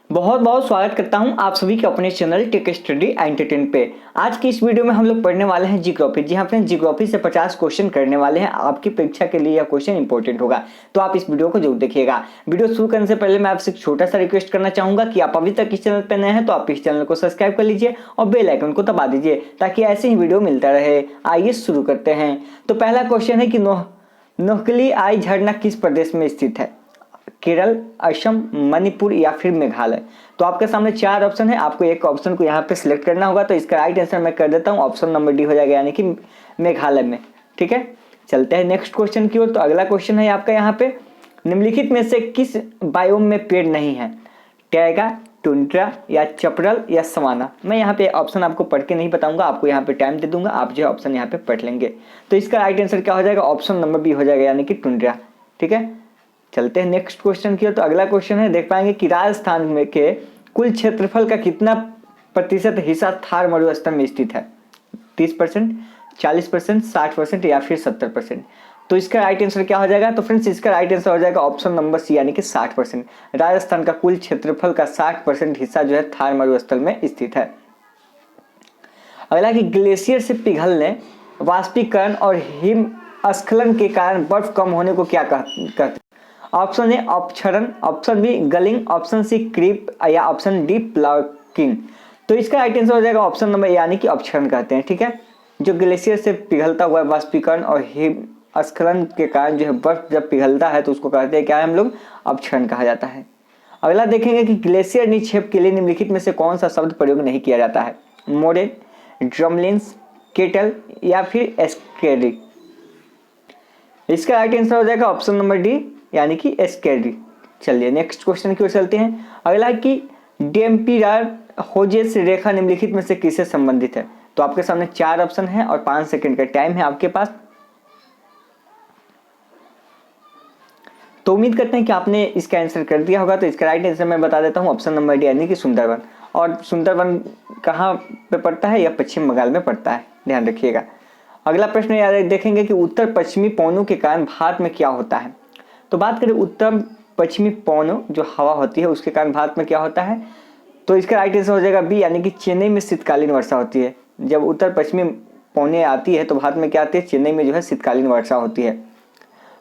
बहुत बहुत स्वागत करता हूं आप सभी के अपने चैनल टेक स्टडी एंटरटेन पे। आज की इस वीडियो में हम लोग पढ़ने वाले हैं जियोग्राफी। जी हाँ फ्रेंड्स, जियोग्राफी से 50 क्वेश्चन करने वाले हैं। आपकी परीक्षा के लिए यह क्वेश्चन इंपॉर्टेंट होगा, तो आप इस वीडियो को जरूर देखिएगा। वीडियो शुरू करने से पहले मैं आपसे एक छोटा सा रिक्वेस्ट करना चाहूंगा कि आप अभी तक इस चैनल पर नए हैं तो आप इस चैनल को सब्सक्राइब कर लीजिए और बेल आइकन को दबा दीजिए ताकि ऐसे ही वीडियो मिलता रहे। आइए शुरू करते हैं। तो पहला क्वेश्चन है कि नोहकली आई झरना किस प्रदेश में स्थित है? केरल, असम, मणिपुर या फिर मेघालय। तो आपके सामने चार ऑप्शन है, आपको एक ऑप्शन को यहाँ पे सिलेक्ट करना होगा। तो इसका राइट आंसर मैं कर देता हूँ, ऑप्शन नंबर डी हो जाएगा, यानी कि मेघालय में। ठीक है, चलते हैं नेक्स्ट क्वेश्चन की ओर। तो अगला क्वेश्चन है आपका यहाँ पे, निम्नलिखित में से किस बायोम में पेड़ नहीं है? टैगा, टुंड्रा या चपरल या सवाना। मैं यहाँ पे ऑप्शन आपको पढ़ के नहीं बताऊंगा, आपको यहाँ पे टाइम दे दूंगा, आप जो है ऑप्शन यहाँ पे पढ़ लेंगे। तो इसका राइट आंसर क्या हो जाएगा? ऑप्शन नंबर बी हो जाएगा, यानी कि टुंड्रा। ठीक है, चलते हैं नेक्स्ट क्वेश्चन की ओर। तो अगला क्वेश्चन है, देख पाएंगे कि राजस्थान में के कुल क्षेत्रफल का कितना प्रतिशत हिस्सा थार मरुस्थल में स्थित है? 30%, 40%, 60% या फिर 70%। तो इसका राइट आंसर क्या हो जाएगा? तो फ्रेंड्स, इसका राइट आंसर हो जाएगा ऑप्शन नंबर सी, यानी कि 60%। राजस्थान का कुल क्षेत्रफल का 60% हिस्सा जो है थार मरुस्थल में स्थित है। अगला कि ग्लेशियर से पिघलने, वाष्पीकरण और हिमस्खलन के कारण बर्फ कम होने को क्या कहते हैं? ऑप्शन ए अपक्षरण, option B gulling, option C creep या ऑप्शन डी प्लकिंग। तो इसका राइट आंसर हो जाएगा ऑप्शन नंबर, यानी कि अपक्षरण कहते हैं। ठीक है, जो ग्लेशियर से पिघलता हुआ वाष्पीकरण और हिमस्खलन के कारण जो है बर्फ जब पिघलता है तो उसको कहते हैं क्या है हम लोग? अपक्षरण कहा जाता है। अगला देखेंगे कि ग्लेशियर निक्षेप के लिए निम्नलिखित में से कौन सा शब्द प्रयोग नहीं किया जाता है? मोरेन, ड्रमलिन्स, केटल या फिर एस्केरी। इसका राइट आंसर हो जाएगा ऑप्शन नंबर डी, यानी कि एस्केरी। चलिए नेक्स्ट क्वेश्चन की ओर चलते हैं। अगला कि डेम्पियर होजेस रेखा निम्नलिखित में से किससे संबंधित है? तो आपके सामने चार ऑप्शन है और 5 सेकंड का टाइम है आपके पास। तो उम्मीद करते हैं कि आपने इसका आंसर कर दिया होगा। तो इसका राइट आंसर मैं बता देता हूं, ऑप्शन नंबर डी, यानी कि सुंदरवन। और सुंदरवन कहाँ पे पड़ता है? यह पश्चिम बंगाल में पड़ता है, ध्यान रखिएगा। अगला प्रश्न याद देखेंगे कि उत्तर पश्चिमी पवनों के कारण भारत में क्या होता है? तो बात करें उत्तर पश्चिमी पवनों, जो हवा होती है उसके कारण भारत में क्या होता है? तो इसका राइट आंसर हो जाएगा बी, यानी कि चेन्नई में शीतकालीन वर्षा होती है। जब उत्तर पश्चिमी पवनें आती है तो भारत में क्या आती है? चेन्नई में जो है शीतकालीन वर्षा होती है।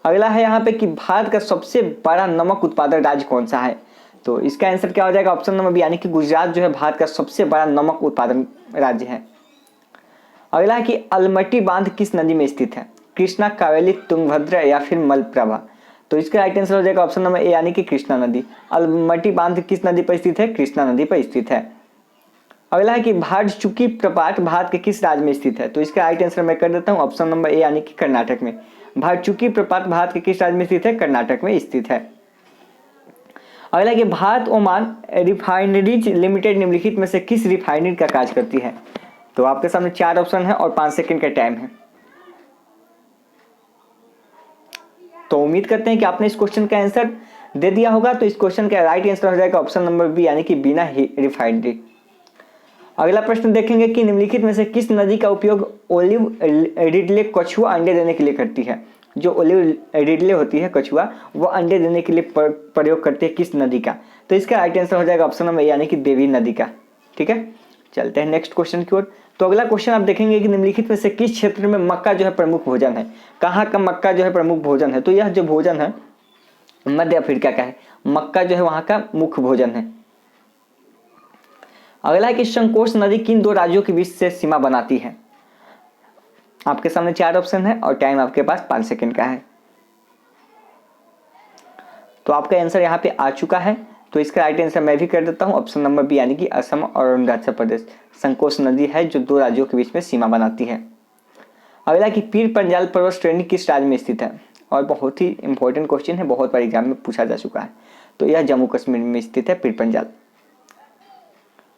अगला है यहाँ पे कि भारत का सबसे बड़ा नमक उत्पादक राज्य कौन सा है? तो इसका आंसर क्या हो जाएगा? ऑप्शन नंबर बी, यानी कि गुजरात जो है भारत का सबसे बड़ा नमक उत्पादन राज्य है। अगला है कि अलमटी बांध किस नदी में स्थित है? कृष्णा, कावेरी, तुंगभद्रा या फिर मलप्रभा। तो इसका राइट आंसर हो जाएगा ऑप्शन नंबर ए, यानी कि कृष्णा नदी। अलमटी बांध किस नदी पर स्थित है? कृष्णा नदी पर स्थित है। अगला है कि भाड़चुकी प्रपात भारत के किस राज्य में स्थित है? तो इसका राइट आंसर मैं कर देता हूं, ऑप्शन नंबर ए, यानी कि कर्नाटक में। भाड़चुकी प्रपात भारत के किस राज्य में स्थित है? कर्नाटक में स्थित है। अगला कि भारत ओमान रिफाइनरीज लिमिटेड निम्नलिखित में से किस रिफाइनरी का कार्य करती है? तो आपके सामने चार ऑप्शन है और 5 सेकंड का टाइम है। तो उम्मीद करते हैं कि आपने इस क्वेश्चन का आंसर दे दिया होगा। तो इस क्वेश्चन का राइट आंसर हो जाएगा ऑप्शन नंबर बी, यानी कि बिना रिफाइनरी। अगला प्रश्न देखेंगे कि निम्नलिखित में से किस नदी का उपयोग ओलिव रिडले कछुआ अंडे देने के लिए करती है? जो ओलिव रिडले होती है कछुआ, वो अंडे देने के लिए प्रयोग करती है किस नदी का? तो इसका राइट आंसर हो जाएगा ऑप्शन नंबर, यानी कि देवी नदी का। ठीक है, चलते हैं नेक्स्ट क्वेश्चन की ओर। तो अगला क्वेश्चन आप देखेंगे कि निम्नलिखित में से किस क्षेत्र में मक्का जो है प्रमुख भोजन है? कहाँ का मक्का जो है प्रमुख भोजन है? तो यह जो भोजन है मध्य अफ्रीका का है। मक्का जो है वहां का मुख्य भोजन है। अगला है कि संकोच नदी किन दो राज्यों के बीच से सीमा बनाती है? आपके सामने चार ऑप्शन है और टाइम आपके पास 5 सेकंड का है। तो आपका आंसर यहाँ पे आ चुका है। तो इसका राइट आंसर मैं भी कर देता हूँ, ऑप्शन नंबर बी, यानी कि असम और अरुणाचल प्रदेश। संकोच नदी है जो दो राज्यों के बीच में सीमा बनाती है। अगला कि पीर पंजाल पर्वत श्रेणी किस राज्य में स्थित है? और बहुत ही इंपॉर्टेंट क्वेश्चन है, बहुत बार एग्जाम में पूछा जा चुका है। तो यह जम्मू कश्मीर में स्थित है पीर पंजाल।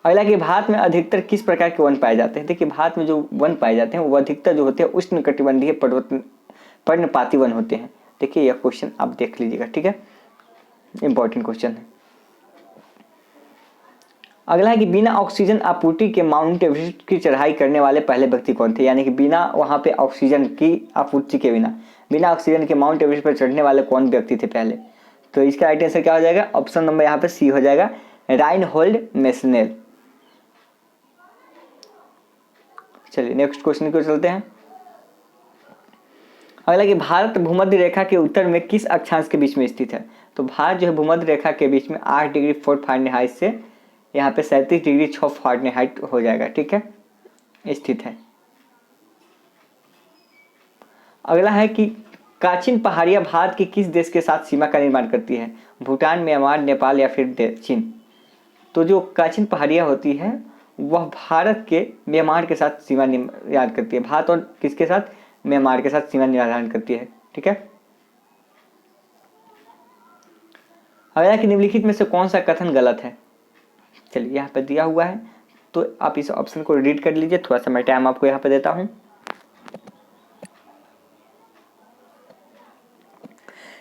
अगला कि भारत में अधिकतर किस प्रकार के वन पाए जाते हैं? देखिए, भारत में जो वन पाए जाते हैं वो अधिकतर जो होते हैं उष्णकटिबंधीय पर्णपाती वन होते हैं। देखिए, यह क्वेश्चन आप देख लीजिएगा। ठीक है, इंपॉर्टेंट क्वेश्चन है। अगला है कि बिना ऑक्सीजन आपूर्ति के माउंट एवरेस्ट की चढ़ाई करने वाले पहले व्यक्ति कौन थे? यानी कि बिना वहां पे ऑक्सीजन की आपूर्ति के बिना ऑक्सीजन के माउंट एवरेस्ट पर चढ़ने वाले कौन व्यक्ति थे पहले? तो इसका राइट आंसर क्या हो जाएगा? ऑप्शन नंबर यहाँ पे सी हो जाएगा, राइनहोल्ड मैस्नेल। चलिए नेक्स्ट क्वेश्चन की ओर चलते हैं। अगला कि भारत भूमध्य रेखा के उत्तर में किस अक्षांश के बीच में स्थित है? तो भारत जो है भूमध्य रेखा के बीच में 8 डिग्री 4 फ़ारेनहाइट से यहाँ पे 37 डिग्री 6 फ़ारेनहाइट हो जाएगा, ठीक है, स्थित है। अगला है कि काचिन पहाड़ियाँ भारत के किस देश के साथ सीमा का निर्माण करती है? भूटान, म्यांमार, नेपाल या फिर चीन। तो जो काचिन पहाड़ियाँ होती है वह भारत के म्यांमार के साथ सीमा निर्धारण करती है। भारत और किसके साथ? म्यांमार के साथ सीमा निर्धारण करती है, ठीक है। अगला कि निम्नलिखित में से कौन सा कथन गलत है? चलिए यहाँ पे दिया हुआ है तो आप इस ऑप्शन को रीड कर लीजिए। थोड़ा सा मैं टाइम आपको यहाँ पे देता हूँ।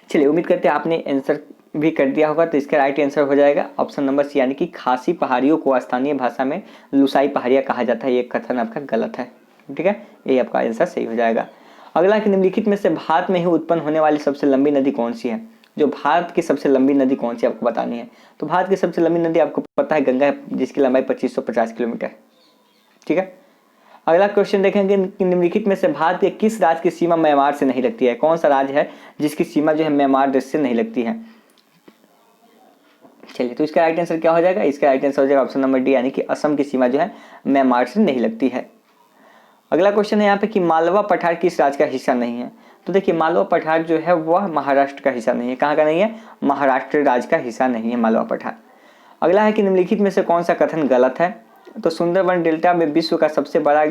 चलिए उम्मीद करते हैं आपने आंसर भी कर दिया होगा। तो इसका राइट आंसर हो जाएगा ऑप्शन नंबर सी, यानी कि खासी पहाड़ियों को स्थानीय भाषा में लुसाई पहाड़ियाँ कहा जाता है। ये कथन आपका गलत है, ठीक है, ये आपका आंसर सही हो जाएगा। अगला कि निम्नलिखित में से भारत में ही उत्पन्न होने वाली सबसे लंबी नदी कौन सी है? जो भारत की सबसे लंबी नदी कौन सी आपको बतानी है। तो भारत की सबसे लंबी नदी आपको पता है गंगा है, जिसकी लंबाई 2550 किलोमीटर, ठीक है। अगला क्वेश्चन देखेंगे कि निम्नलिखित में से भारत के किस राज्य की सीमा म्यांमार से नहीं लगती है? कौन सा राज्य है जिसकी सीमा जो है म्यांमार देश से नहीं लगती है? चलिए तो इसका राइट आंसर क्या हो जाएगा? इसका राइट आंसर हो जाएगा ऑप्शन नंबर डी, यानी कि असम की सीमा जो है म्यांमार से नहीं लगती है। अगला क्वेश्चन है यहाँ पे कि मालवा पठार किस राज्य का हिस्सा नहीं है? तो देखिए मालवा पठार जो है वह महाराष्ट्र का हिस्सा नहीं है। कहाँ का नहीं है? महाराष्ट्र राज्य का हिस्सा नहीं है मालवा पठार। अगला है कि निम्नलिखित में से कौन सा कथन गलत है? तो सुंदरवन डेल्टा में विश्व का सबसे बड़ा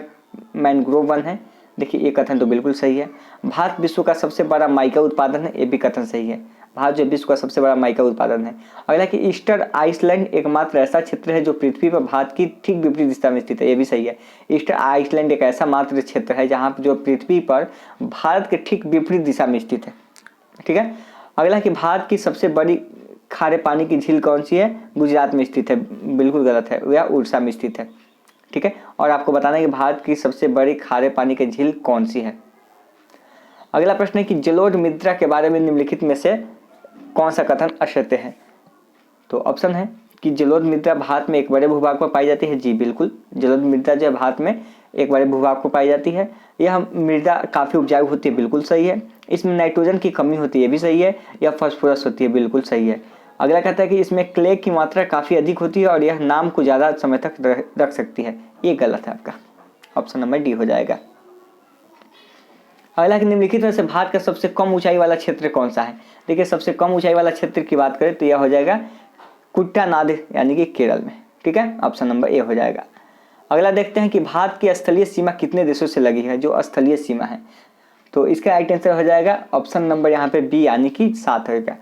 मैंग्रोव वन है। देखिए ये कथन तो बिल्कुल सही है। भारत विश्व का सबसे बड़ा माइका उत्पादन है, ये भी कथन सही है। भारत जो विश्व का सबसे बड़ा माइका उत्पादन है। अगला कि ईस्टर आइसलैंड एकमात्र ऐसा क्षेत्र है जो पृथ्वी पर भारत की ठीक विपरीत दिशा में स्थित है, ये भी सही है। ईस्टर आइसलैंड एक ऐसा मात्र क्षेत्र है जहाँ जो पृथ्वी पर भारत के ठीक विपरीत दिशा में स्थित है, ठीक है। अगला कि भारत की सबसे बड़ी खारे पानी की झील कौन सी है? गुजरात में स्थित है, बिल्कुल गलत है, यह उड़ीसा में स्थित है, ठीक है। और आपको बताना है कि भारत की सबसे बड़ी खारे पानी की झील कौन सी है। अगला प्रश्न है कि जलोढ़ मृदा के बारे में निम्नलिखित में से कौन सा कथन असत्य है? तो ऑप्शन है कि जलोढ़ मृदा भारत में एक बड़े भूभाग पर पाई जाती है। जी बिल्कुल, जलोढ़ मृदा जो है भारत में एक बड़े भूभाग पर पाई जाती है। यह मृदा काफ़ी उपजाऊ होती है, बिल्कुल सही है। इसमें नाइट्रोजन की कमी होती है, भी सही है। यह फास्फोरस होती है, बिल्कुल सही है। अगला कहता है कि इसमें क्ले की मात्रा काफ़ी अधिक होती है और यह नाम को ज़्यादा समय तक रख सकती है, ये गलत है आपका, ऑप्शन नंबर डी हो जाएगा। अगला कि निम्नलिखित में से भारत का सबसे कम ऊंचाई वाला क्षेत्र कौन सा है? देखिए सबसे कम ऊंचाई वाला क्षेत्र की बात करें तो यह हो जाएगा कुट्टानाद, यानी कि केरल में, ठीक है, ऑप्शन नंबर ए हो जाएगा। अगला देखते हैं कि भारत की स्थलीय सीमा कितने देशों से लगी है, जो स्थलीय सीमा है। तो इसका राइट आंसर हो जाएगा ऑप्शन नंबर यहाँ पे बी, यानी कि 7 होगा,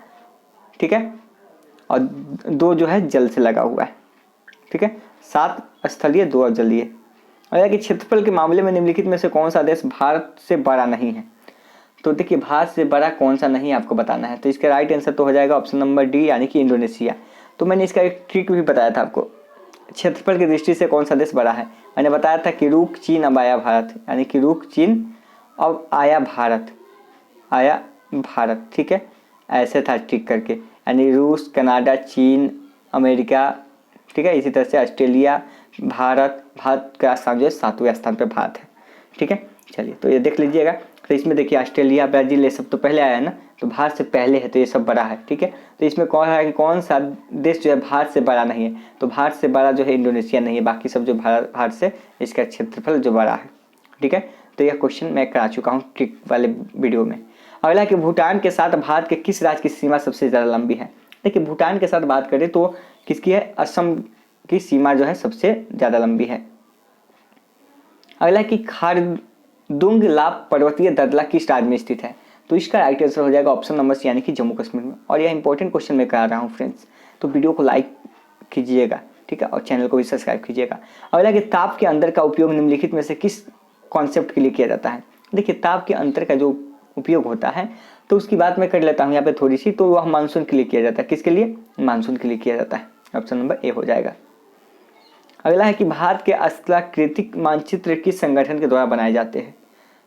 ठीक है। और 2 जो है जल से लगा हुआ है, ठीक है। 7 स्थलीय, 2 जलीय। अगला कि क्षेत्रफल के मामले में निम्नलिखित में से कौन सा देश भारत से बड़ा नहीं है? तो देखिए भारत से बड़ा कौन सा नहीं आपको बताना है। तो इसका राइट आंसर तो हो जाएगा ऑप्शन नंबर डी, यानी कि इंडोनेशिया। तो मैंने इसका एक ट्रिक भी बताया था आपको, क्षेत्रफल की दृष्टि से कौन सा देश बड़ा है। मैंने बताया था कि रूस चीन अब आया भारत, यानी कि रूस चीन अब आया भारत, आया भारत, ठीक है, ऐसे था ट्रिक करके, यानी रूस, कनाडा, चीन, अमेरिका, ठीक है। इसी तरह से ऑस्ट्रेलिया, भारत, भारत का स्थान जो है 7वें स्थान पर भारत है, ठीक है। चलिए तो ये देख लीजिएगा। तो इसमें देखिए ऑस्ट्रेलिया, ब्राज़ील ये सब तो पहले आया है ना, तो भारत से पहले है, तो ये सब बड़ा है, ठीक है। तो इसमें कौन है कि कौन सा देश जो है भारत से बड़ा नहीं है? तो भारत से बड़ा जो है इंडोनेशिया नहीं है, बाकी सब जो भारत से इसका क्षेत्रफल जो बड़ा है, ठीक है। तो यह क्वेश्चन मैं करा चुका हूँ ट्रिक वाले वीडियो में। अगला कि भूटान के साथ भारत के किस राज्य की सीमा सबसे ज़्यादा लंबी है? देखिए भूटान के साथ बात करें तो किसकी है? असम की सीमा जो है सबसे ज़्यादा लंबी है। अगला कि खारदुंग लाभ पर्वतीय दर्दला किस राज्य में स्थित है? तो इसका राइट आंसर हो जाएगा ऑप्शन नंबर सी, यानी कि जम्मू कश्मीर में। और यह इंपॉर्टेंट क्वेश्चन मैं करा रहा हूँ फ्रेंड्स, तो वीडियो को लाइक कीजिएगा, ठीक है, और चैनल को भी सब्सक्राइब कीजिएगा। अगला कि ताप के अंतर का उपयोग निम्नलिखित में से किस कॉन्सेप्ट के लिए किया जाता है? देखिए ताप के अंतर का जो उपयोग होता है तो उसकी बात मैं कर लेता हूँ यहाँ पे थोड़ी सी। तो वह मानसून के लिए किया जाता है। किसके लिए? मानसून के लिए किया जाता है, ऑप्शन नंबर ए हो जाएगा। अगला है कि भारत के स्थलाकृतिक मानचित्र किस संगठन के द्वारा बनाए जाते हैं?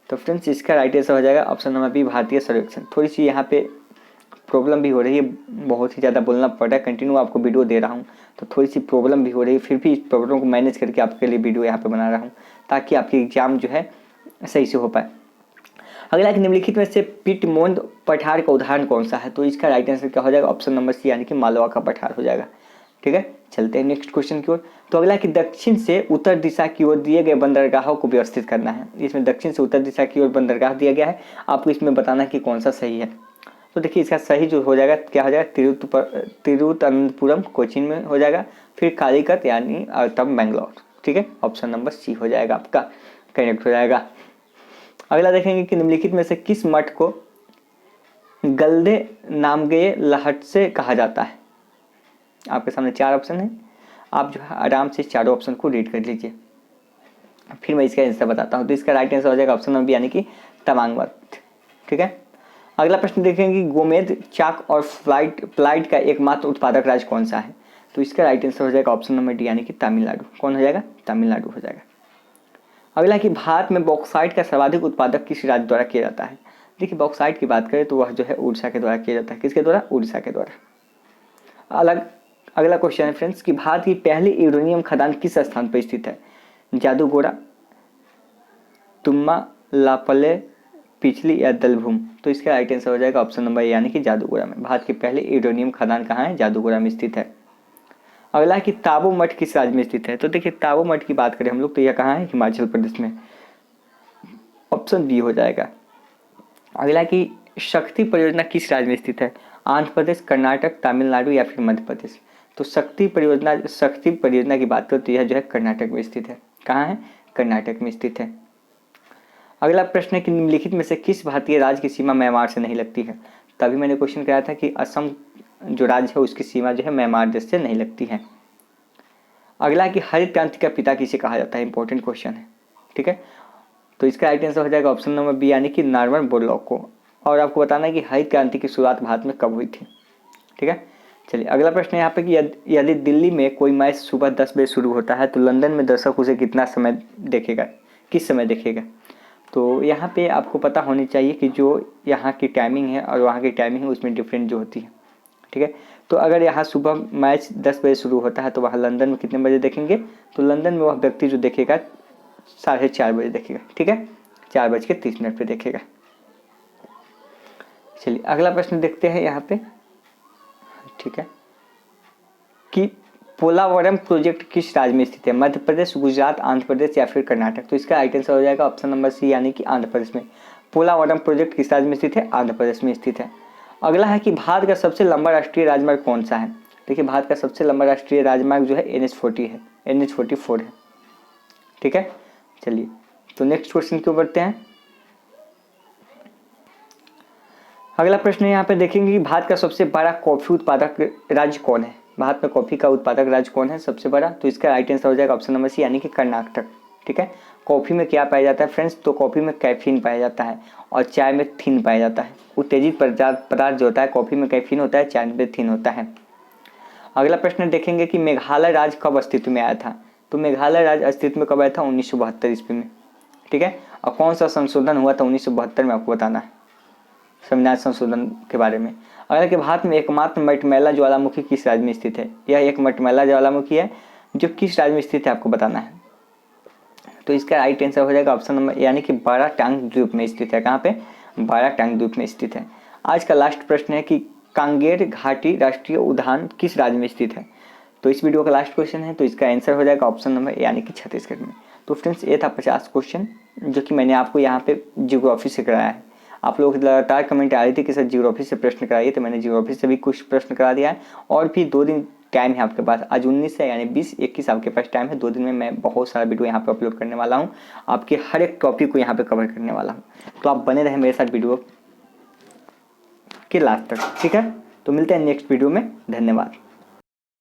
तो फ्रेंड्स इसका राइट आंसर हो जाएगा ऑप्शन नंबर बी, भारतीय सर्वेक्षण। थोड़ी सी यहाँ पे प्रॉब्लम भी हो रही है, बहुत ही ज़्यादा बोलना पड़ रहा है, कंटिन्यू आपको वीडियो दे रहा हूँ तो थोड़ी सी प्रॉब्लम भी हो रही है, फिर भी इस प्रॉब्लम को मैनेज करके आपके लिए वीडियो यहाँ पे बना रहा हूँ ताकि आपकी एग्ज़ाम जो है सही से हो पाए। अगला कि निम्नलिखित में से पिटमोन्द पठार का उदाहरण कौन सा है? तो इसका राइट आंसर क्या हो जाएगा? ऑप्शन नंबर सी यानी कि मालवा का पठार हो जाएगा। ठीक है, चलते हैं नेक्स्ट क्वेश्चन की ओर। तो अगला कि दक्षिण से उत्तर दिशा की ओर दिए गए बंदरगाहों को व्यवस्थित करना है। इसमें दक्षिण से उत्तर दिशा की ओर बंदरगाह दिया गया है, आपको इसमें बताना है कि कौन सा सही है। तो देखिए इसका सही जो हो जाएगा क्या हो जाएगा? तिरुवनंतपुरम कोचीन में हो जाएगा, फिर कालीकट यानी तब बेंगलोर। ठीक है, ऑप्शन नंबर सी हो जाएगा आपका करेक्ट हो जाएगा। अगला देखेंगे कि निम्नलिखित में से किस मठ को गलदे नामगेय लहट से कहा जाता है? आपके सामने 4 ऑप्शन है, आप जो है आराम से चारों ऑप्शन को रीड कर लीजिए, फिर मैं इसका आंसर बताता हूँ। तो इसका राइट आंसर हो जाएगा ऑप्शन नंबर यानी कि तवांग मठ। ठीक है, अगला प्रश्न देखेंगे कि गोमेद चाक और प्लाइट का एकमात्र उत्पादक राज्य कौन सा है? तो इसका राइट आंसर हो जाएगा ऑप्शन नंबर डी यानी कि तमिलनाडु। कौन हो जाएगा? तमिलनाडु हो जाएगा। अगला कि भारत में बॉक्साइट का सर्वाधिक उत्पादक किस राज्य द्वारा किया जाता है? देखिए बॉक्साइट की बात करें तो वह जो है उड़ीसा के द्वारा किया जाता है। किसके द्वारा? उड़ीसा के द्वारा। अगला क्वेश्चन है फ्रेंड्स कि भारत की पहली यूरेनियम खदान किस स्थान पर स्थित है? जादूगोड़ा, तुम्मा लापले, पिछली या दलभूम? तो इसका राइट आंसर हो जाएगा ऑप्शन नंबर यानी कि जादूगोड़ा में। भारत की पहली यूरेनियम खदान कहाँ है? जादूगोड़ा में स्थित है। अगला कि ताबो मठ किस राज्य में स्थित है? तो देखिए ताबो मठ की बात करें हम लोग तो यह कहाँ है? हिमाचल प्रदेश में, ऑप्शन बी हो जाएगा। अगला कि शक्ति परियोजना किस राज्य में स्थित है? आंध्र प्रदेश, कर्नाटक, तमिलनाडु या फिर मध्य प्रदेश? तो शक्ति परियोजना की बात करें तो यह जो है कर्नाटक में स्थित है। कहाँ है? कर्नाटक में स्थित है। अगला प्रश्न है कि निम्नलिखित में से किस भारतीय राज्य की सीमा म्यांमार से नहीं लगती है? तभी मैंने क्वेश्चन कराया था कि असम जो राज्य है उसकी सीमा जो है म्यांमार देश से नहीं लगती है। अगला कि हरित क्रांति का पिता किसे कहा जाता है? इंपॉर्टेंट क्वेश्चन है। ठीक है, तो इसका राइट आंसर हो जाएगा ऑप्शन नंबर बी यानी कि नॉर्मन बोरलॉग को। और आपको बताना है कि हरित क्रांति की शुरुआत भारत में कब हुई थी। ठीक है, चलिए अगला प्रश्न है यहाँ पे कि यदि दिल्ली में कोई मैच सुबह 10 बजे शुरू होता है तो लंदन में दर्शक उसे कितना समय देखेगा, किस समय देखेगा? तो यहाँ पे आपको पता होनी चाहिए कि जो यहाँ की टाइमिंग है और वहाँ की टाइमिंग है उसमें डिफरेंट जो होती है। ठीक है, तो अगर यहाँ सुबह मैच 10 बजे शुरू होता है तो वहाँ लंदन में कितने बजे देखेंगे? तो लंदन में वह व्यक्ति जो देखेगा 4:30 बजे देखेगा। ठीक है, 4:30 पे देखेगा। चलिए अगला प्रश्न देखते हैं यहाँ पे। ठीक है, कि पोलावरम प्रोजेक्ट किस राज्य में स्थित है? मध्य प्रदेश, गुजरात, आंध्र प्रदेश या फिर कर्नाटक? तो इसका राइट आंसर हो जाएगा ऑप्शन नंबर सी यानी कि आंध्र प्रदेश में। पोलावरम प्रोजेक्ट किस राज्य में स्थित है? आंध्र प्रदेश में स्थित है। अगला है कि भारत का सबसे लंबा राष्ट्रीय राजमार्ग कौन सा है? देखिए भारत का सबसे लंबा राष्ट्रीय राजमार्ग जो है NH40 है, NH44 है। ठीक है, चलिए तो नेक्स्ट क्वेश्चन की ओर बढ़ते हैं। अगला प्रश्न यहाँ पे देखेंगे कि भारत का सबसे बड़ा कॉफी उत्पादक राज्य कौन है? भारत में कॉफी का उत्पादक राज्य कौन है सबसे बड़ा? तो इसका राइट आंसर हो जाएगा ऑप्शन नंबर सी यानी कि कर्नाटक। ठीक है, कॉफी में क्या पाया जाता है फ्रेंड्स? तो कॉफी में कैफीन पाया जाता है और चाय में थिन पाया जाता है। उत्तेजित पदार्थ जो होता है, कॉफी में कैफीन होता है, चाय में थिन होता है। अगला प्रश्न देखेंगे कि मेघालय राज्य कब अस्तित्व में आया था? तो मेघालय राज्य अस्तित्व में कब आया था? 1972 ईस्वी में। ठीक है, और कौन सा संशोधन हुआ था 1972 में आपको बताना है, संविधान संशोधन के बारे में। अगर कि भारत में एकमात्र मटमैला ज्वालामुखी किस राज्य में स्थित है? यह एक मटमैला ज्वालामुखी है जो किस राज्य में स्थित है आपको बताना है। तो इसका राइट आंसर हो जाएगा ऑप्शन नंबर यानी कि बाराटांग द्वीप में स्थित है। कहाँ पे? बाराटांग द्वीप में स्थित है। आज का लास्ट प्रश्न है कि कांगेर घाटी राष्ट्रीय उद्यान किस राज्य में स्थित है? तो इस वीडियो का लास्ट क्वेश्चन है, तो इसका आंसर हो जाएगा ऑप्शन नंबर यानी कि छत्तीसगढ़ में। तो फ्रेंड्स ये था 50 क्वेश्चन जो कि मैंने आपको यहाँ पे जियोग्राफी से कराया है। आप लोग लगातार कमेंट आ रही थी कि सर जियोग्राफी से प्रश्न कराइए, तो मैंने जियोग्राफी से भी कुछ प्रश्न करा दिया है। और भी 2 दिन टाइम है आपके पास, आज 19 है यानी 20-21 आपके पास टाइम है। 2 दिन में मैं बहुत सारा वीडियो यहाँ पे अपलोड करने वाला हूँ, आपके हर एक टॉपिक को यहाँ पे कवर करने वाला हूँ। तो आप बने रहें मेरे साथ वीडियो के लास्ट तक। ठीक है, तो मिलते हैं नेक्स्ट वीडियो में। धन्यवाद।